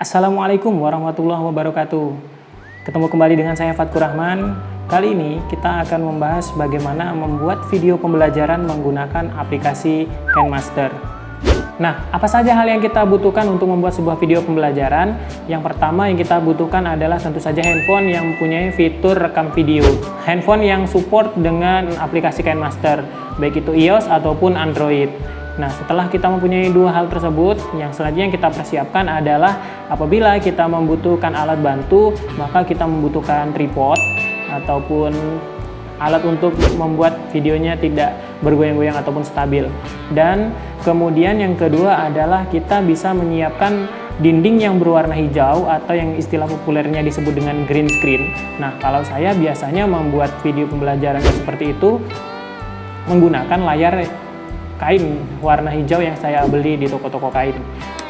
Assalamualaikum warahmatullahi wabarakatuh. Ketemu kembali dengan saya Fatkur Rahman. Kali ini kita akan membahas bagaimana membuat video pembelajaran menggunakan aplikasi KineMaster. Nah, apa saja hal yang kita butuhkan untuk membuat sebuah video pembelajaran? Yang pertama yang kita butuhkan adalah tentu saja handphone yang mempunyai fitur rekam video. Handphone yang support dengan aplikasi KineMaster, baik itu iOS ataupun Android. Nah, setelah kita mempunyai dua hal tersebut, yang selanjutnya yang kita persiapkan adalah apabila kita membutuhkan alat bantu, maka kita membutuhkan tripod ataupun alat untuk membuat videonya tidak bergoyang-goyang ataupun stabil. Dan kemudian yang kedua adalah kita bisa menyiapkan dinding yang berwarna hijau atau yang istilah populernya disebut dengan green screen. Nah, kalau saya biasanya membuat video pembelajaran seperti itu menggunakan layar kain warna hijau yang saya beli di toko-toko kain,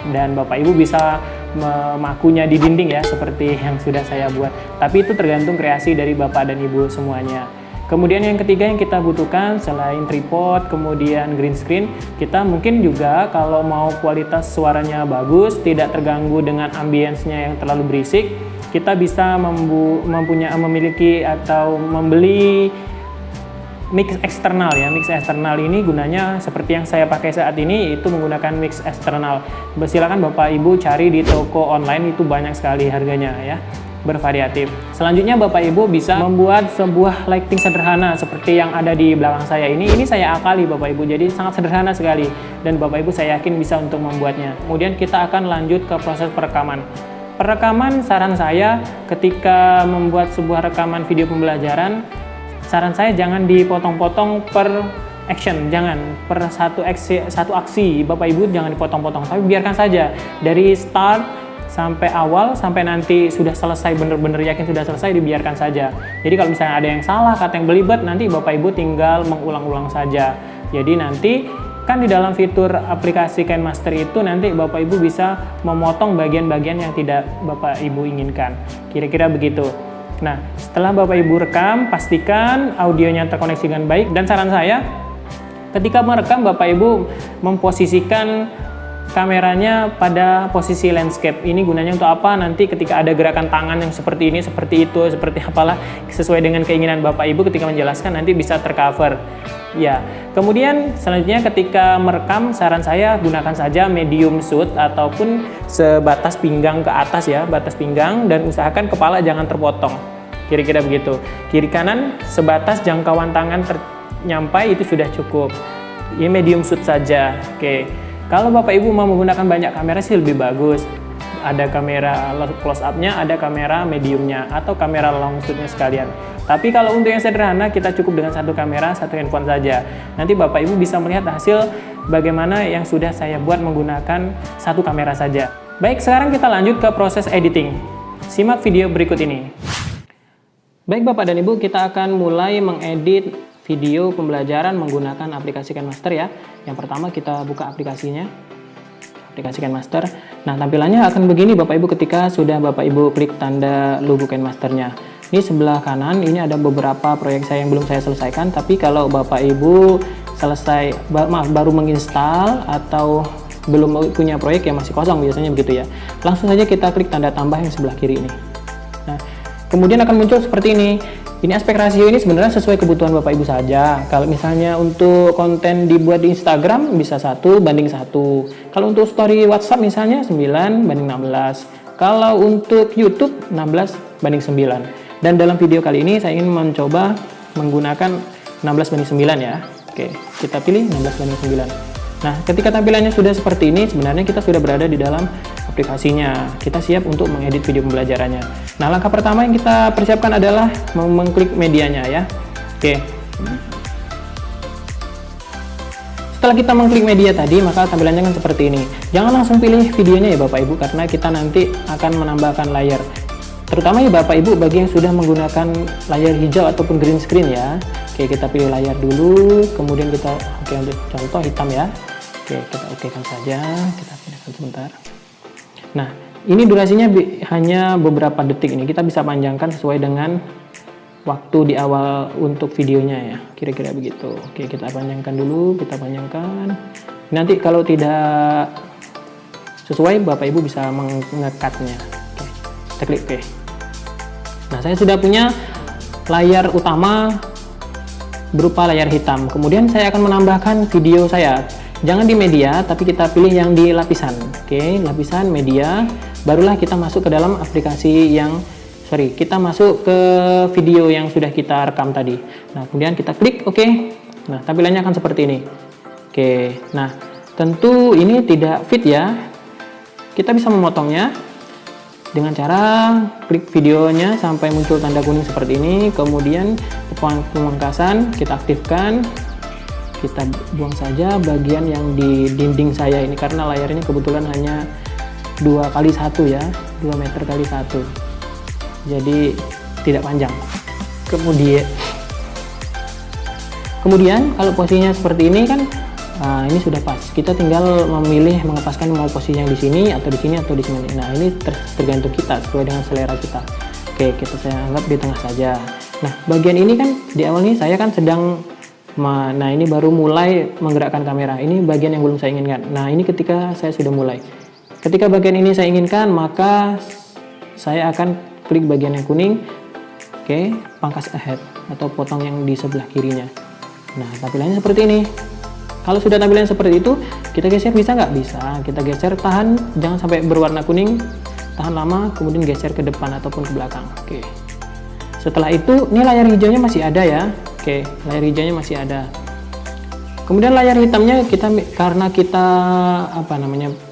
dan Bapak Ibu bisa memakunya di dinding ya seperti yang sudah saya buat, tapi itu tergantung kreasi dari Bapak dan Ibu semuanya. Kemudian yang ketiga yang kita butuhkan selain tripod kemudian green screen, kita mungkin juga kalau mau kualitas suaranya bagus, tidak terganggu dengan ambience-nya yang terlalu berisik, kita bisa memiliki atau membeli mix eksternal ya. Mix eksternal ini gunanya seperti yang saya pakai saat ini, itu menggunakan mix eksternal. Silakan Bapak Ibu cari di toko online, itu banyak sekali harganya ya, bervariatif. Selanjutnya Bapak Ibu bisa membuat sebuah lighting sederhana seperti yang ada di belakang saya ini. Ini saya akali Bapak Ibu, jadi sangat sederhana sekali dan Bapak Ibu saya yakin bisa untuk membuatnya. Kemudian kita akan lanjut ke proses perekaman. Perekaman, saran saya ketika membuat sebuah rekaman video pembelajaran, saran saya jangan dipotong-potong per action, jangan per satu aksi Bapak Ibu jangan dipotong-potong, tapi biarkan saja dari start sampai awal sampai nanti sudah selesai, benar-benar yakin sudah selesai, dibiarkan saja. Jadi kalau misalnya ada yang salah, kata yang belibet, nanti Bapak Ibu tinggal mengulang-ulang saja. Jadi nanti kan di dalam fitur aplikasi KineMaster itu nanti Bapak Ibu bisa memotong bagian-bagian yang tidak Bapak Ibu inginkan, kira-kira begitu. Nah, setelah Bapak Ibu rekam, pastikan audionya terkoneksi dengan baik. Dan saran saya, ketika merekam, Bapak Ibu memposisikan kameranya pada posisi landscape. Ini gunanya untuk apa? Nanti ketika ada gerakan tangan yang seperti ini, seperti itu, seperti apalah, sesuai dengan keinginan Bapak Ibu ketika menjelaskan, nanti bisa tercover. Ya, kemudian selanjutnya ketika merekam, saran saya gunakan saja medium shoot ataupun sebatas pinggang ke atas ya, batas pinggang, dan usahakan kepala jangan terpotong. Kira-kira begitu. Kiri kanan sebatas jangkauan tangan nyampai, itu sudah cukup. Ini medium shoot saja. Oke. Kalau Bapak Ibu mau menggunakan banyak kamera sih lebih bagus. Ada kamera close up-nya, ada kamera mediumnya, atau kamera long shoot-nya sekalian. Tapi kalau untuk yang sederhana, kita cukup dengan satu kamera, satu handphone saja. Nanti Bapak Ibu bisa melihat hasil bagaimana yang sudah saya buat menggunakan satu kamera saja. Baik, sekarang kita lanjut ke proses editing. Simak video berikut ini. Baik Bapak dan Ibu, kita akan mulai mengedit video pembelajaran menggunakan aplikasi KineMaster ya. Yang pertama kita buka aplikasinya, aplikasi KineMaster. Nah, tampilannya akan begini Bapak Ibu ketika sudah Bapak Ibu klik tanda logo KineMasternya. Ini sebelah kanan, ini ada beberapa proyek saya yang belum saya selesaikan, tapi kalau Bapak Ibu selesai, baru menginstal atau belum punya proyek yang masih kosong biasanya begitu ya, langsung saja kita klik tanda tambah yang sebelah kiri ini. Nah, kemudian akan muncul seperti ini. Ini aspek rasio ini sebenarnya sesuai kebutuhan Bapak Ibu saja. Kalau misalnya untuk konten dibuat di Instagram bisa 1:1. Kalau untuk story WhatsApp misalnya 9:16. Kalau untuk YouTube 16:9. Dan dalam video kali ini saya ingin mencoba menggunakan 16:9 ya. Oke, kita pilih 16:9. Nah, ketika tampilannya sudah seperti ini, sebenarnya kita sudah berada di dalam aplikasinya. Kita siap untuk mengedit video pembelajarannya. Nah, langkah pertama yang kita persiapkan adalah mengklik medianya ya. Oke. Setelah kita mengklik media tadi, maka tampilannya kan seperti ini. Jangan langsung pilih videonya ya Bapak Ibu, karena kita nanti akan menambahkan layar. Terutama ya Bapak Ibu bagi yang sudah menggunakan layar hijau ataupun green screen ya. Oke, kita pilih layar dulu, kemudian kita untuk contoh hitam ya. Oke, kita okekan saja, kita pindahkan sebentar. Nah, ini durasinya hanya beberapa detik ini, kita bisa panjangkan sesuai dengan waktu di awal untuk videonya ya, kira-kira begitu. Oke, kita panjangkan dulu, kita panjangkan. Nanti kalau tidak sesuai Bapak Ibu bisa mengekatnya. Oke, kita klik OK. Nah, saya sudah punya layar utama berupa layar hitam. Kemudian saya akan menambahkan video saya. Jangan di media, tapi kita pilih yang di lapisan. Oke, lapisan media. Barulah kita masuk ke dalam aplikasi yang kita masuk ke video yang sudah kita rekam tadi. Nah, kemudian kita klik OK. Nah, tampilannya akan seperti ini. Oke, nah tentu ini tidak fit ya. Kita bisa memotongnya dengan cara klik videonya sampai muncul tanda kuning seperti ini. Kemudian pemangkasan kita aktifkan. Kita buang saja bagian yang di dinding saya ini karena layarnya kebetulan hanya 2x1 ya, 2 meter kali 1, jadi tidak panjang. Kemudian kalau posisinya seperti ini kan, ini sudah pas. Kita tinggal memilih mengepaskan mau posisinya di sini atau di sini atau di sini. Nah, ini tergantung kita sesuai dengan selera kita. Oke, saya anggap di tengah saja. Nah, bagian ini kan di awal ini saya kan sedang nah ini baru mulai menggerakkan kamera. Ini bagian yang belum saya inginkan. Nah, ini ketika saya sudah mulai. Ketika bagian ini saya inginkan, maka saya akan klik bagian yang kuning. Oke, pangkas ahead atau potong yang di sebelah kirinya. Nah, tampilannya seperti ini. Kalau sudah tampilan seperti itu, kita geser bisa nggak? Bisa. Kita geser, tahan, jangan sampai berwarna kuning, tahan lama, kemudian geser ke depan ataupun ke belakang. Oke. Setelah itu, ini layar hijaunya masih ada ya. Oke, layar hijaunya masih ada. Kemudian layar hitamnya karena kita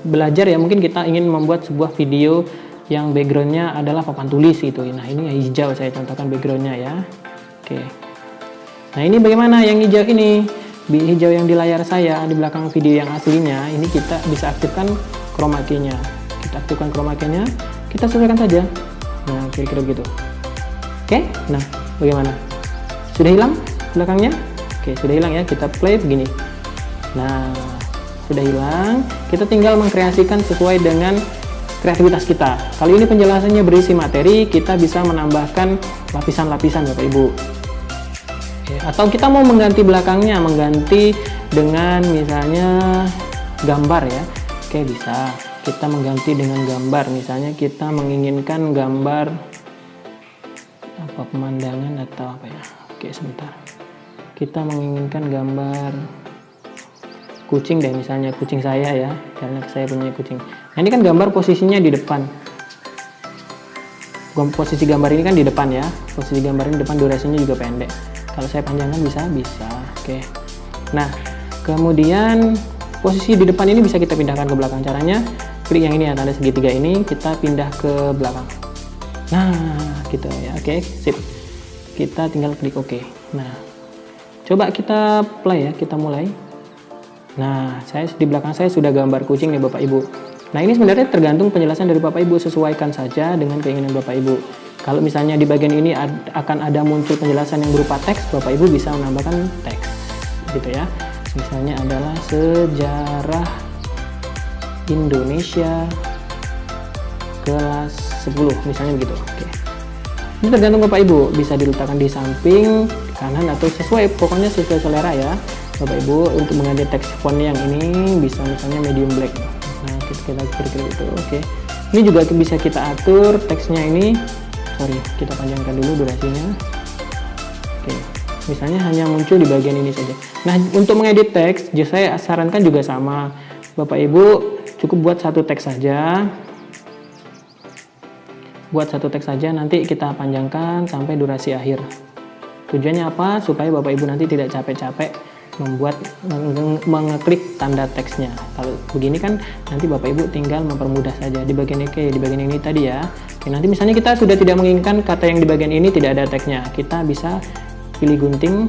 belajar ya, mungkin kita ingin membuat sebuah video yang backgroundnya adalah papan tulis gitu. Nah, ini hijau, saya contohkan backgroundnya ya. Oke. Nah, ini bagaimana yang hijau ini? Hijau yang di layar saya di belakang video yang aslinya ini kita bisa aktifkan chroma key-nya. Kita aktifkan chroma key-nya, kita sesuaikan saja. Nah, kira-kira begitu. Oke, nah bagaimana? Sudah hilang belakangnya? Oke, sudah hilang ya. Kita play begini. Nah, sudah hilang. Kita tinggal mengkreasikan sesuai dengan kreativitas kita. Kali ini penjelasannya berisi materi, kita bisa menambahkan lapisan-lapisan Bapak Ibu. Atau kita mau mengganti belakangnya, mengganti dengan misalnya gambar ya. Oke, bisa. Kita mengganti dengan gambar. Misalnya kita menginginkan gambar pemandangan atau apa ya. Oke, sebentar. Kita menginginkan gambar kucing deh, misalnya kucing saya ya, karena saya punya kucing. Nah, ini kan gambar posisinya di depan. Posisi gambar ini kan di depan ya. Posisi gambar ini depan, durasinya juga pendek. Kalau saya panjangkan bisa. Oke. Nah, kemudian posisi di depan ini bisa kita pindahkan ke belakang. Caranya klik yang ini ya, tanda segitiga ini, kita pindah ke belakang. Nah, gitu ya. Oke, sip. Kita tinggal klik OK. Nah, coba kita play ya, kita mulai. Nah, di belakang saya sudah gambar kucing nih Bapak Ibu. Nah, ini sebenarnya tergantung penjelasan dari Bapak Ibu, sesuaikan saja dengan keinginan Bapak Ibu. Kalau misalnya di bagian ini akan ada muncul penjelasan yang berupa teks, Bapak Ibu bisa menambahkan teks gitu ya. Misalnya adalah sejarah Indonesia kelas 10 misalnya begitu. Oke. Ini tergantung Bapak Ibu, bisa diletakkan di samping, kanan atau sesuai, pokoknya sesuai selera ya. Bapak Ibu untuk mengganti teks font yang ini bisa misalnya medium black. Nah, kita kira-kira itu. Oke. Ini juga bisa kita atur teksnya ini. Kita panjangkan dulu durasinya. Oke, misalnya hanya muncul di bagian ini saja. Nah, untuk mengedit teks, saya sarankan juga sama. Bapak Ibu cukup buat satu teks saja. Nanti kita panjangkan sampai durasi akhir. Tujuannya apa? Supaya Bapak Ibu nanti tidak capek-capek mengeklik tanda teksnya. Kalau begini kan nanti Bapak Ibu tinggal mempermudah saja di bagian ini tadi ya. Oke, nanti misalnya kita sudah tidak menginginkan kata yang di bagian ini tidak ada teksnya, kita bisa pilih gunting,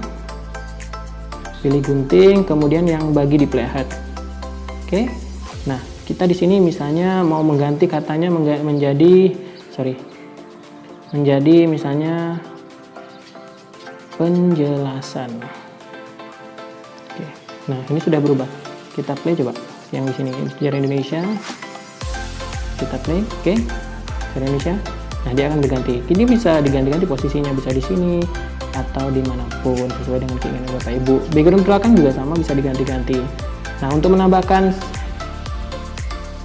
kemudian yang bagi di playhead. Oke, nah kita di sini misalnya mau mengganti katanya menjadi misalnya penjelasan. Oke, nah ini sudah berubah. Kita play coba yang di sini sejarah Indonesia. Kita play, oke. Indonesia. Nah, dia akan berganti. Ini bisa diganti-ganti posisinya, bisa di sini atau dimanapun sesuai dengan keinginan Bapak Ibu. Background belakang juga sama, bisa diganti-ganti. Nah, untuk menambahkan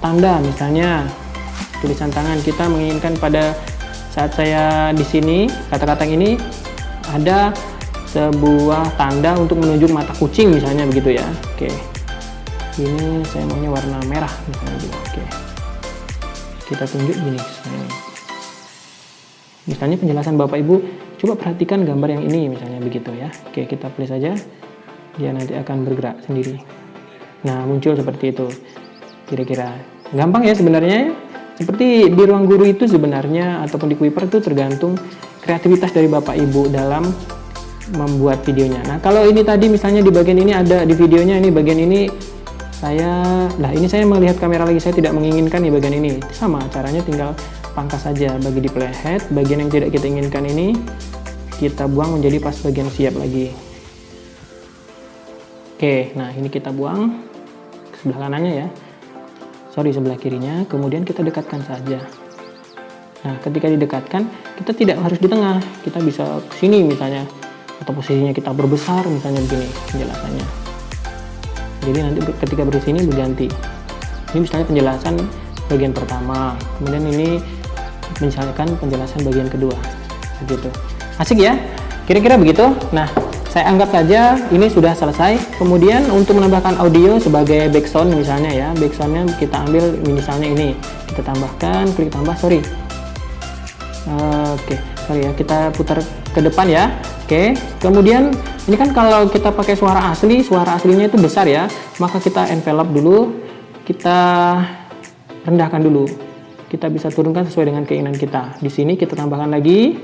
tanda, misalnya tulisan tangan, kita menginginkan pada saat saya di sini kata-kata ini ada sebuah tanda untuk menunjuk mata kucing misalnya begitu ya. Oke, ini saya maunya warna merah misalnya gitu. Oke, kita tunjuk gini misalnya penjelasan Bapak Ibu, coba perhatikan gambar yang ini misalnya begitu ya. Oke, kita play saja, dia nanti akan bergerak sendiri. Nah, muncul seperti itu kira-kira. Gampang ya sebenarnya. Seperti di ruang guru itu sebenarnya ataupun di Kuiper itu tergantung kreativitas dari Bapak Ibu dalam membuat videonya. Nah, kalau ini tadi misalnya di bagian ini ada di videonya, ini bagian ini ini saya melihat kamera lagi, saya tidak menginginkan di bagian ini. Sama caranya, tinggal pangkas saja bagi di playhead. Bagian yang tidak kita inginkan ini kita buang menjadi pas bagian siap lagi. Oke, nah ini kita buang ke sebelah kanannya ya. Sebelah kirinya, kemudian kita dekatkan saja. Nah, ketika didekatkan, kita tidak harus di tengah, kita bisa ke sini misalnya, atau posisinya kita berbesar misalnya begini penjelasannya. Jadi nanti ketika bersini berganti. Ini misalnya penjelasan bagian pertama, kemudian ini misalkan penjelasan bagian kedua, begitu. Asik ya? Kira-kira begitu. Nah, saya anggap saja ini sudah selesai. Kemudian untuk menambahkan audio sebagai background misalnya ya, backgroundnya kita ambil misalnya ini, kita tambahkan, klik tambah, sorry ya, kita putar ke depan ya. Oke, kemudian ini kan kalau kita pakai suara asli, suara aslinya itu besar ya, maka kita envelope dulu, kita rendahkan dulu, kita bisa turunkan sesuai dengan keinginan kita. Di sini kita tambahkan lagi,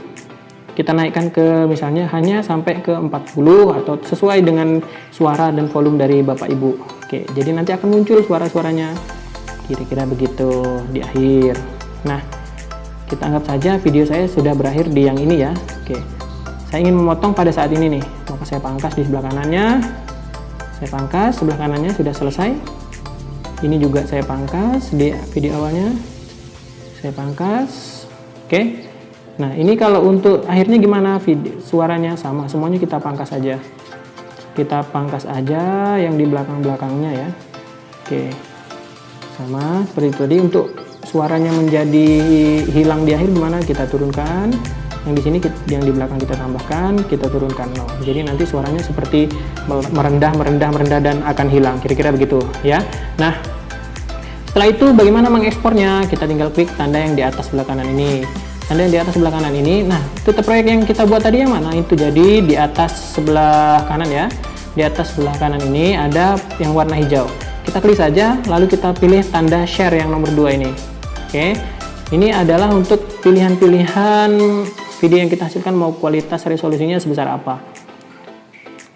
kita naikkan ke misalnya hanya sampai ke 40 atau sesuai dengan suara dan volume dari Bapak Ibu. Oke, jadi nanti akan muncul suara-suaranya kira-kira begitu di akhir. Nah, kita anggap saja video saya sudah berakhir di yang ini ya. Oke, saya ingin memotong pada saat ini nih, maka saya pangkas di sebelah kanannya, saya pangkas sebelah kanannya sudah selesai. Ini juga saya pangkas di video awalnya, saya pangkas. Oke. Nah, ini kalau untuk akhirnya gimana suaranya sama, semuanya kita pangkas aja. Kita pangkas aja yang di belakang-belakangnya ya. Oke. Sama seperti itu tadi. Untuk suaranya menjadi hilang di akhir gimana? Kita turunkan. Yang di sini yang di belakang kita tambahkan, kita turunkan 0. Jadi nanti suaranya seperti merendah dan akan hilang. Kira-kira begitu ya. Nah, setelah itu bagaimana mengekspornya? Kita tinggal klik tanda yang di atas sebelah kanan ini. Tanda yang di atas sebelah kanan ini, nah itu proyek yang kita buat tadi yang mana? Itu jadi di atas sebelah kanan ya. Di atas sebelah kanan ini ada yang warna hijau. Kita klik saja, lalu kita pilih tanda share yang nomor 2 ini. Oke, ini adalah untuk pilihan-pilihan video yang kita hasilkan, mau kualitas resolusinya sebesar apa.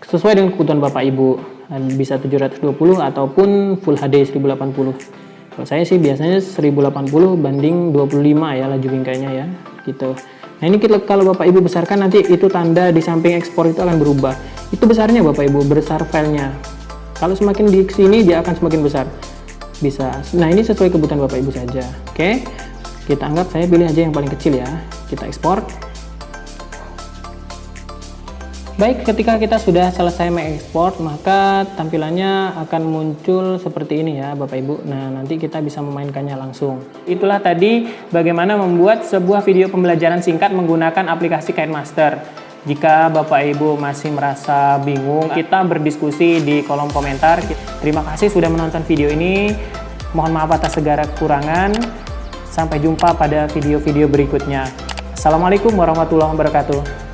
Sesuai dengan kebutuhan Bapak Ibu, bisa 720 ataupun Full HD 1080. Kalau saya sih biasanya 1080 banding 25 ya laju bingkainya ya, gitu. Nah, ini kalau Bapak Ibu besarkan, nanti itu tanda di samping ekspor itu akan berubah. Itu besarnya Bapak Ibu, besar filenya. Kalau semakin di sini dia akan semakin besar. Bisa. Nah, ini sesuai kebutuhan Bapak Ibu saja. Oke. Kita anggap saya pilih aja yang paling kecil ya. Kita ekspor. Baik, ketika kita sudah selesai mengekspor, maka tampilannya akan muncul seperti ini ya Bapak Ibu. Nah, nanti kita bisa memainkannya langsung. Itulah tadi bagaimana membuat sebuah video pembelajaran singkat menggunakan aplikasi KineMaster. Jika Bapak Ibu masih merasa bingung, kita berdiskusi di kolom komentar. Terima kasih sudah menonton video ini. Mohon maaf atas segala kekurangan. Sampai jumpa pada video-video berikutnya. Assalamualaikum warahmatullahi wabarakatuh.